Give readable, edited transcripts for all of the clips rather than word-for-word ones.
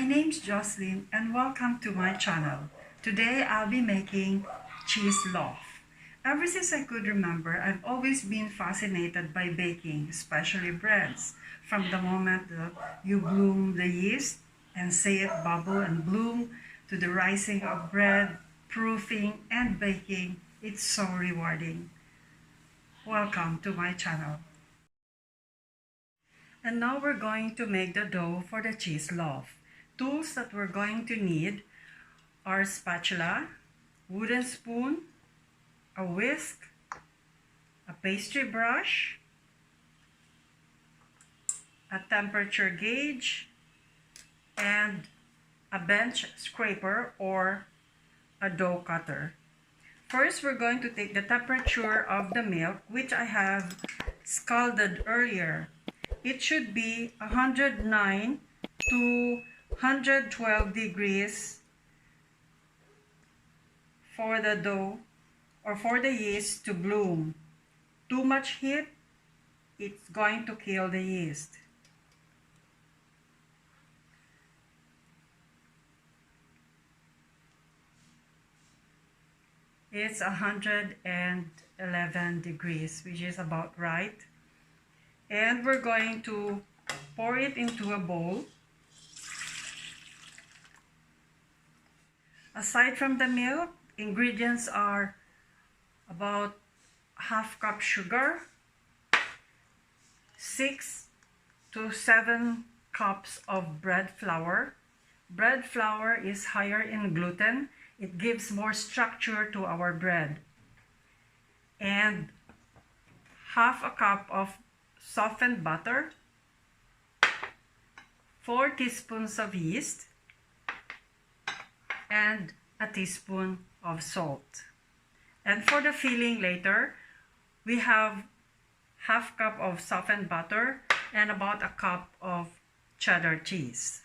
My name's Jocelyn and welcome to my channel. Today I'll be making cheese loaf. Ever since I could remember, I've always been fascinated by baking, especially breads. From the moment that you bloom the yeast and see it bubble and bloom to the rising of bread, proofing and baking, it's so rewarding. Welcome to my channel. And now we're going to make the dough for the cheese loaf. Tools that we're going to need are spatula, wooden spoon, a whisk, a pastry brush, a temperature gauge, and a bench scraper or a dough cutter. First, we're going to take the temperature of the milk, which I have scalded earlier. It should be 109 to 112 degrees for the dough or for the yeast to bloom. Too much heat, it's going to kill the yeast. It's 111 degrees, which is about right. And we're going to pour it into a bowl. Aside from the milk, ingredients are about half cup sugar, 6 to 7 cups of bread flour. Bread flour is higher in gluten. It gives more structure to our bread. And half a cup of softened butter, 4 teaspoons of yeast, and a teaspoon of salt. And for the filling later, we have half cup of softened butter and about a cup of cheddar cheese.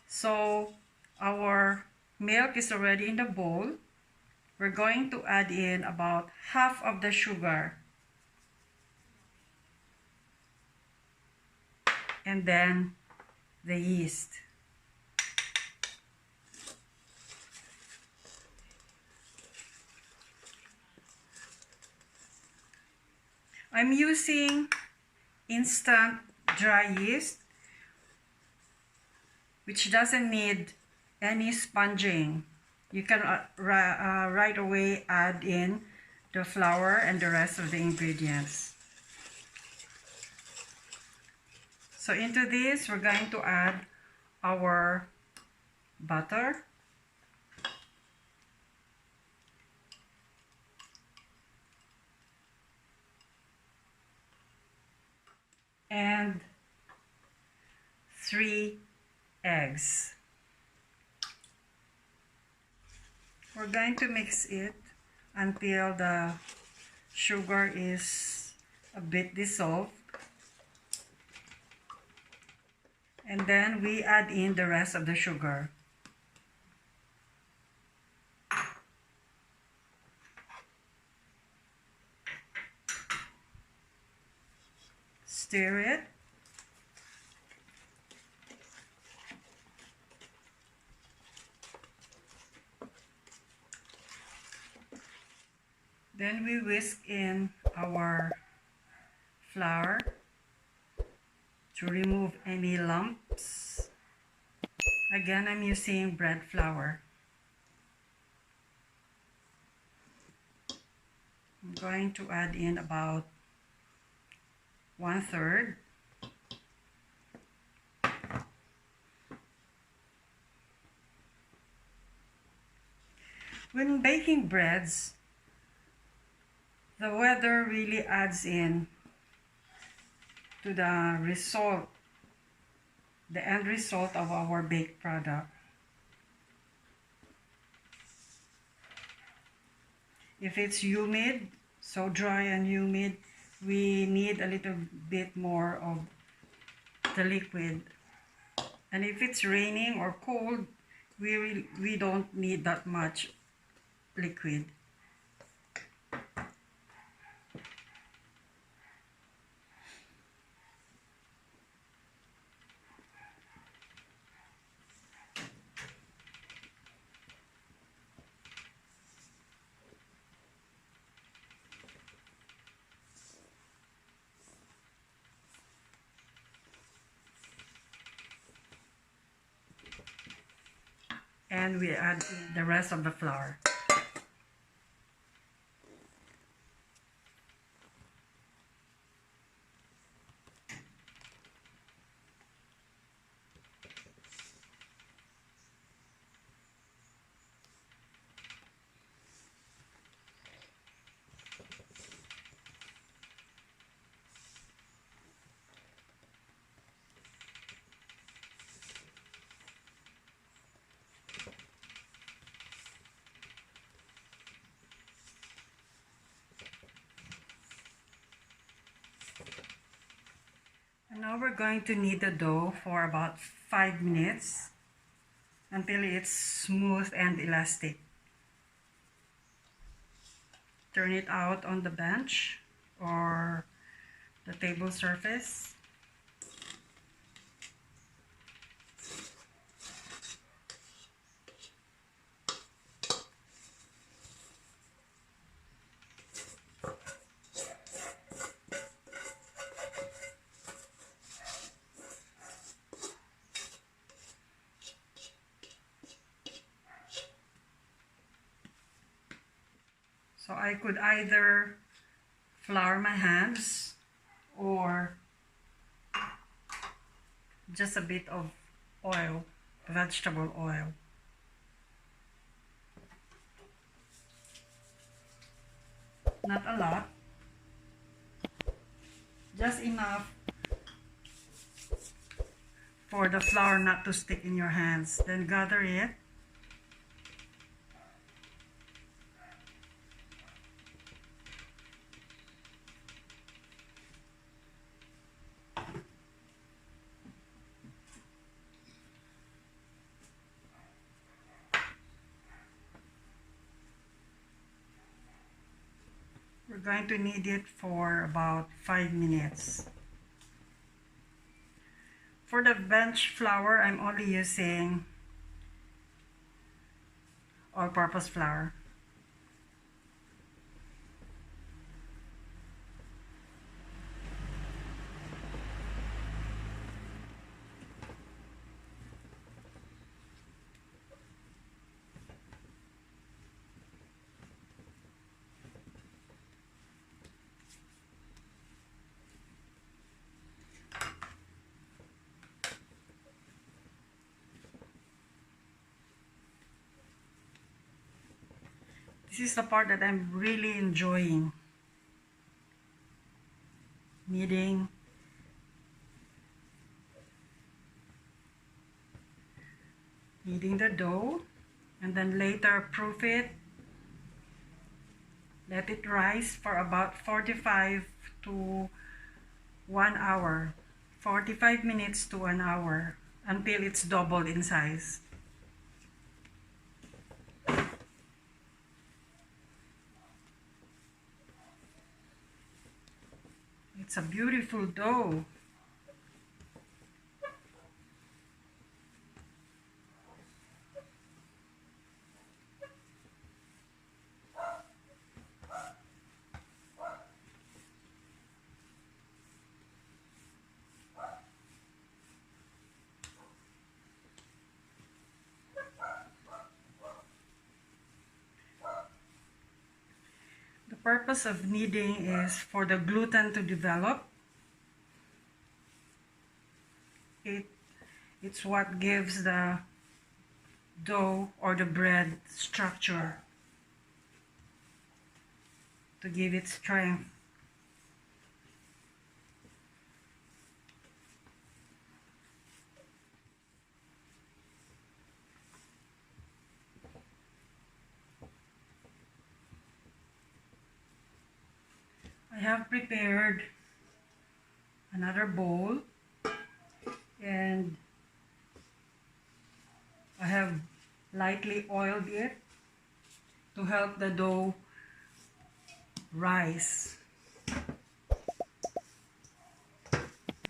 So our milk is already in the bowl. We're going to add in about half of the sugar. And then the yeast. I'm using instant dry yeast, which doesn't need any sponging. You can right away add in the flour and the rest of the ingredients. So into this, we're going to add our butter, and 3 eggs. We're going to mix it until the sugar is a bit dissolved. And then we add in the rest of the sugar. Stir it. Then we whisk in our flour to remove any lumps. Again, I'm using bread flour. I'm going to add in about 1/3. When baking breads, the weather really adds in to the result, the end result of our baked product. If it's humid, so dry and humid, we need a little bit more of the liquid. And if it's raining or cold, we don't need that much liquid. then we add in the rest of the flour. And now we're going to knead the dough for about 5 minutes until it's smooth and elastic. Turn it out on the bench or the table surface. So I could either flour my hands or just a bit of oil, vegetable oil. Not a lot, just enough for the flour not to stick in your hands. Then gather it. We're going to knead it for about 5 minutes. For the bench flour, I'm only using all-purpose flour. This is the part that I'm really enjoying. Kneading. Kneading the dough, and then later proof it. Let it rise for about 45 to 1 hour. 45 minutes to 1 hour until it's doubled in size. It's a beautiful dough. The purpose of kneading is for the gluten to develop. It's what gives the dough or the bread structure, to give it strength. I have prepared another bowl, and I have lightly oiled it to help the dough rise.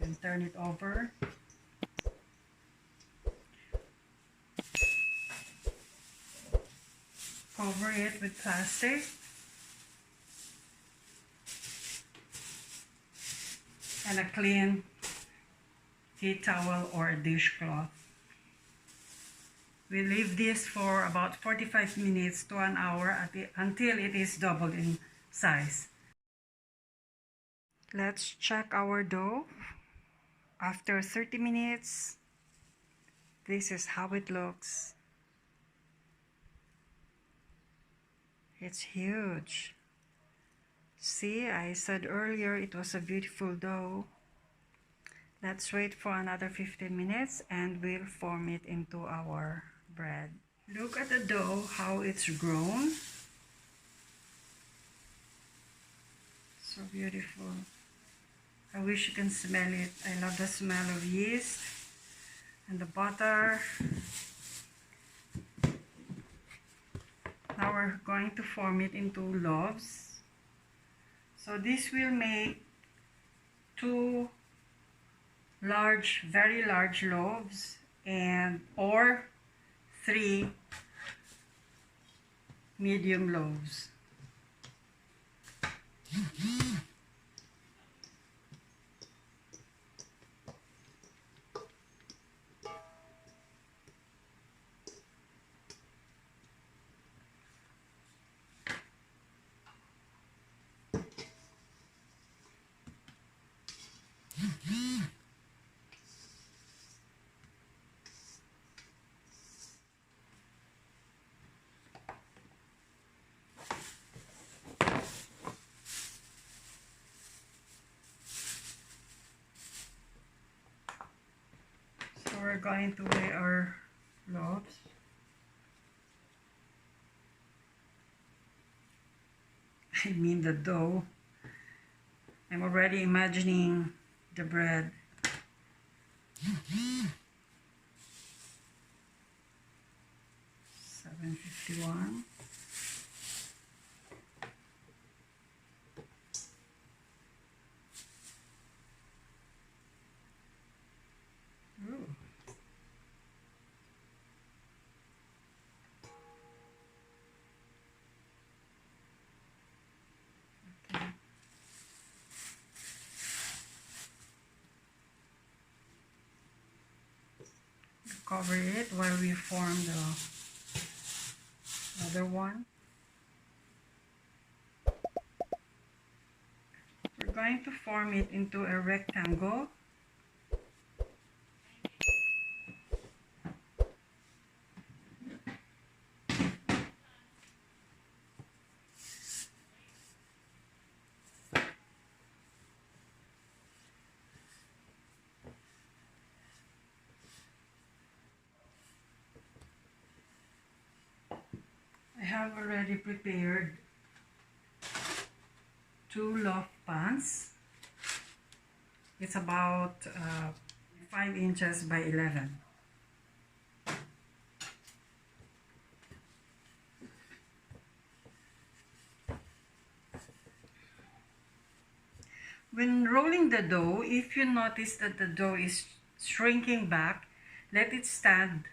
And turn it over. Cover it with plastic. And a clean tea towel or a dishcloth. We leave this for about 45 minutes to an hour until it is doubled in size. Let's check our dough. After 30 minutes, this is how it looks. It's huge. See, I said earlier it was a beautiful dough. Let's wait for another 15 minutes and we'll form it into our bread. Look at the dough, how it's grown. So beautiful. I wish you can smell it. I love the smell of yeast and the butter. Now we're going to form it into loaves. So this will make 2 large, very large loaves or 3 medium loaves. So we're going to weigh our loaves. I mean the dough. I'm already imagining the bread. 751. Ooh. Okay. Cover it while we form the other one. We're going to form it into a rectangle. I have already prepared 2 loaf pans. It's about 5 inches by 11. When rolling the dough, if you notice that the dough is shrinking back, let it stand.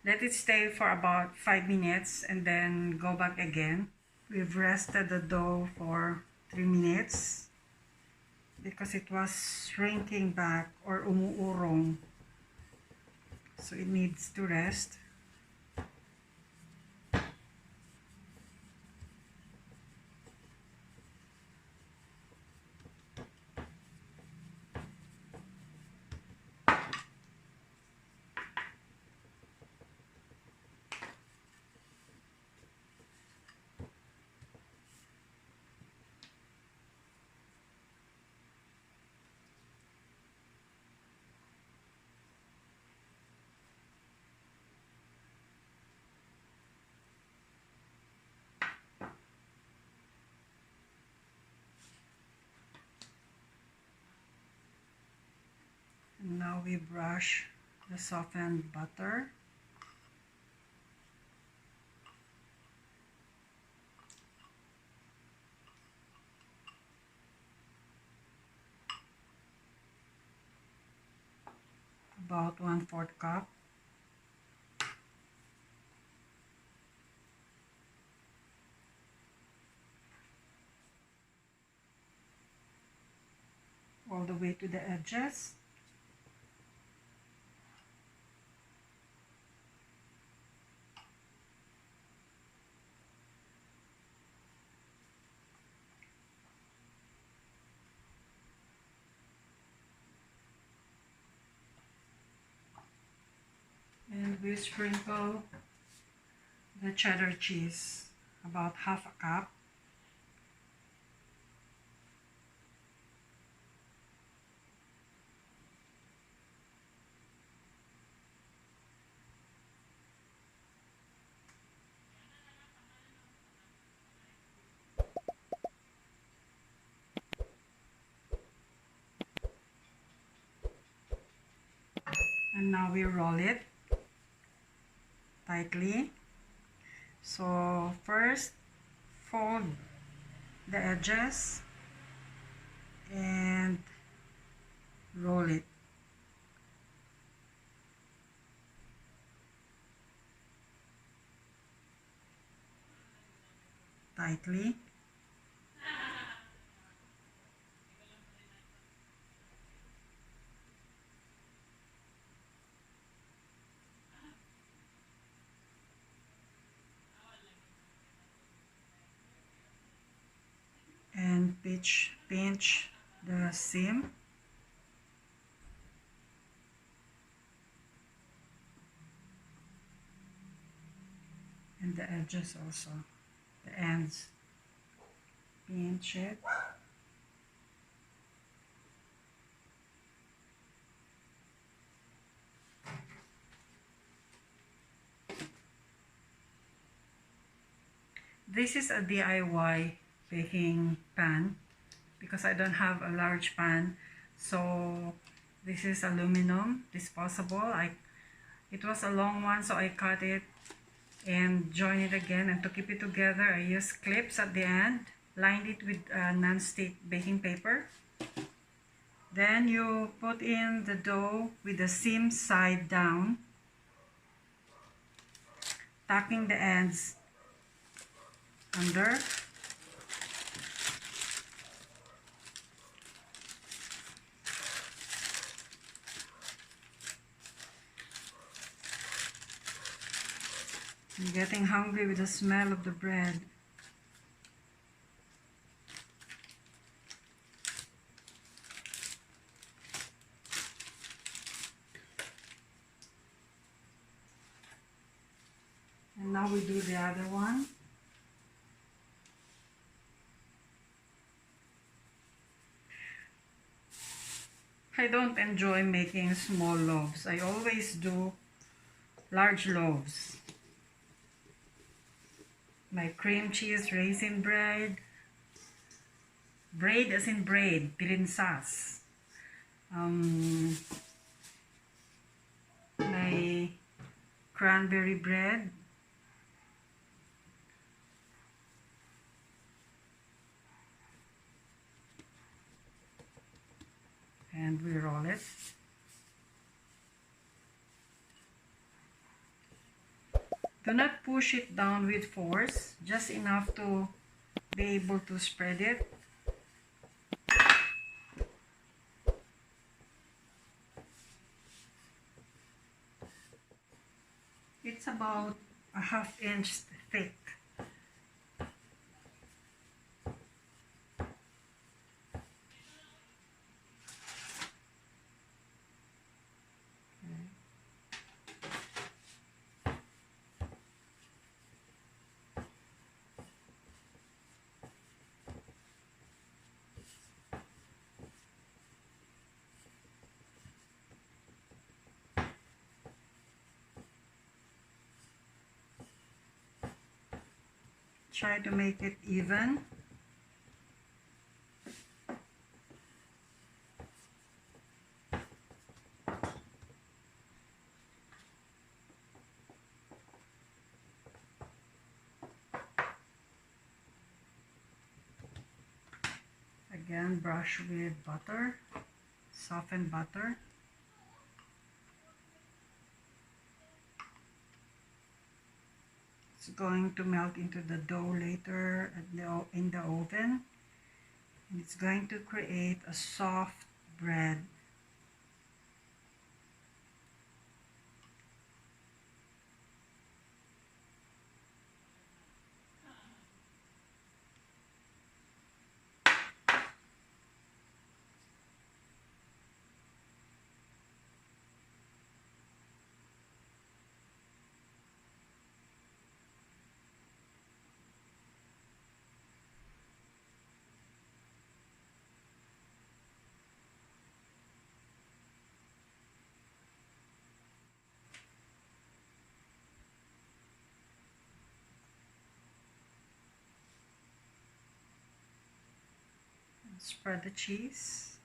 Let it stay for about 5 minutes and then go back again. We've rested the dough for 3 minutes because it was shrinking back or umuurong. So it needs to rest. And now we brush the softened butter. About 1/4 cup. All the way to the edges. we sprinkle the cheddar cheese, about half a cup. And now we roll it tightly. So first, fold the edges and roll it. Tightly. And pinch the seam and the edges also, the ends. Pinch it. This is a DIY baking pan because I don't have a large pan. So this is aluminum, disposable. It was a long one, so I cut it and join it again. And to keep it together, I used clips at the end, lined it with non-stick baking paper. Then you put in the dough with the seam side down, tucking the ends under. I'm getting hungry with the smell of the bread. And now we do the other one. I don't enjoy making small loaves. I always do large loaves. My cream cheese raisin bread. Braid as in braid, pirinsas. My cranberry bread. And we roll it. Do not push it down with force, just enough to be able to spread it. It's about a ½ inch thick. Try to make it even. Again, brush with butter, softened butter. It's going to melt into the dough later in the oven. And it's going to create a soft bread. Spread the cheese.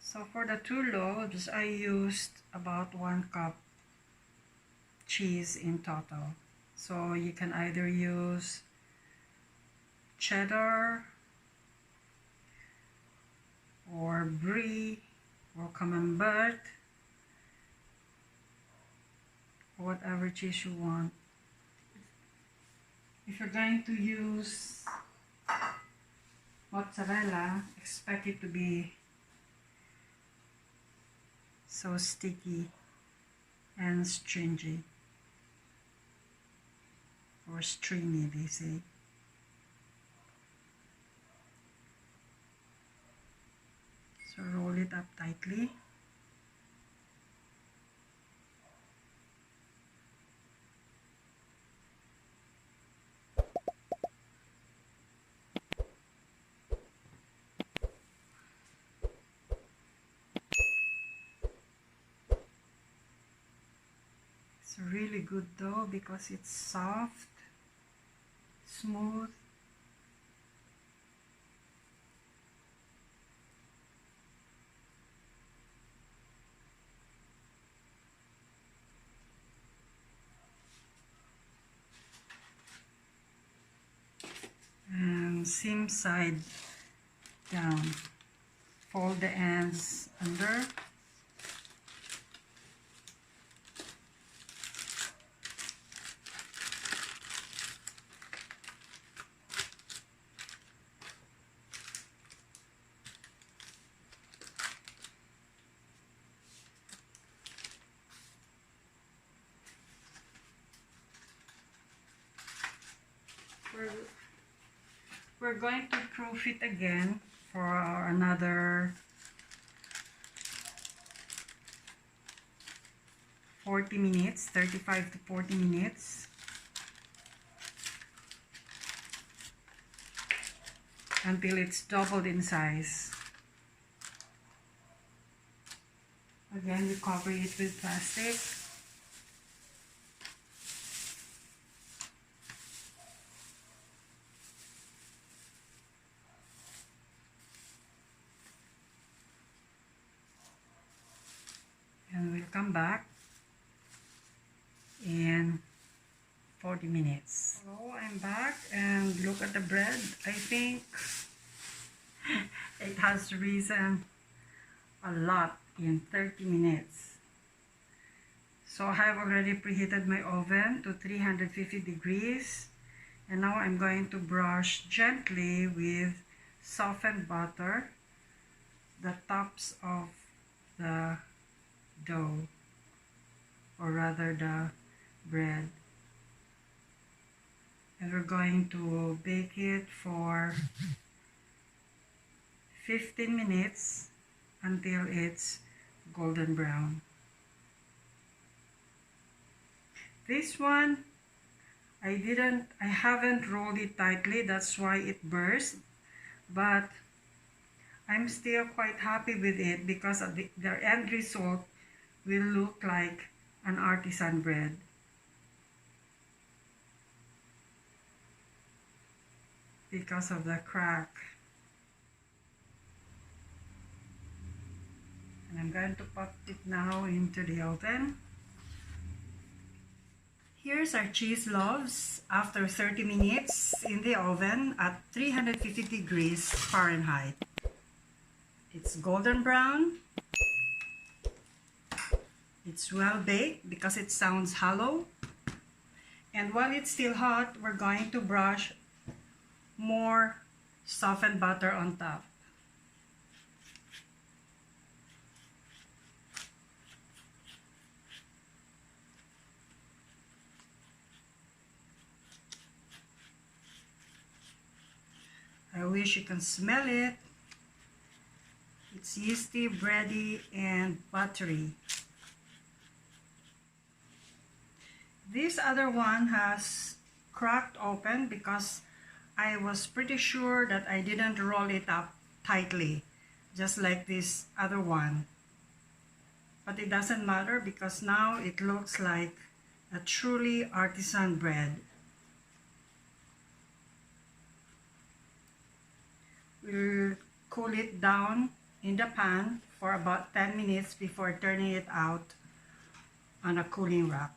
So for the 2 loaves, I used about 1 cup cheese in total. So you can either use cheddar or brie or camembert, or whatever cheese you want. If you're going to use mozzarella, expect it to be so sticky and stringy, or stringy they say. So roll it up tightly. It's really good though because it's soft, smooth. And seam side down. Fold the ends under. We're going to proof it again for another 40 minutes, 35 to 40 minutes. Until it's doubled in size. Again, we cover it with plastic. And we'll come back in 40 minutes. So I'm back and look at the bread. I think it has risen a lot in 30 minutes. So I have already preheated my oven to 350 degrees. And now I'm going to brush gently with softened butter the tops of the dough, or rather the bread. And we're going to bake it for 15 minutes until it's golden brown. This one, I haven't rolled it tightly, that's why it burst, but I'm still quite happy with it because the end result will look like an artisan bread. Because of the crack. And I'm going to pop it now into the oven. Here's our cheese loaves after 30 minutes in the oven at 350 degrees Fahrenheit. It's golden brown. It's well baked because it sounds hollow. And while it's still hot, we're going to brush more softened butter on top. I wish you can smell it. It's yeasty, bready, and buttery. This other one has cracked open because I was pretty sure that I didn't roll it up tightly, just like this other one. But it doesn't matter because now it looks like a truly artisan bread. cool it down in the pan for about 10 minutes before turning it out on a cooling rack.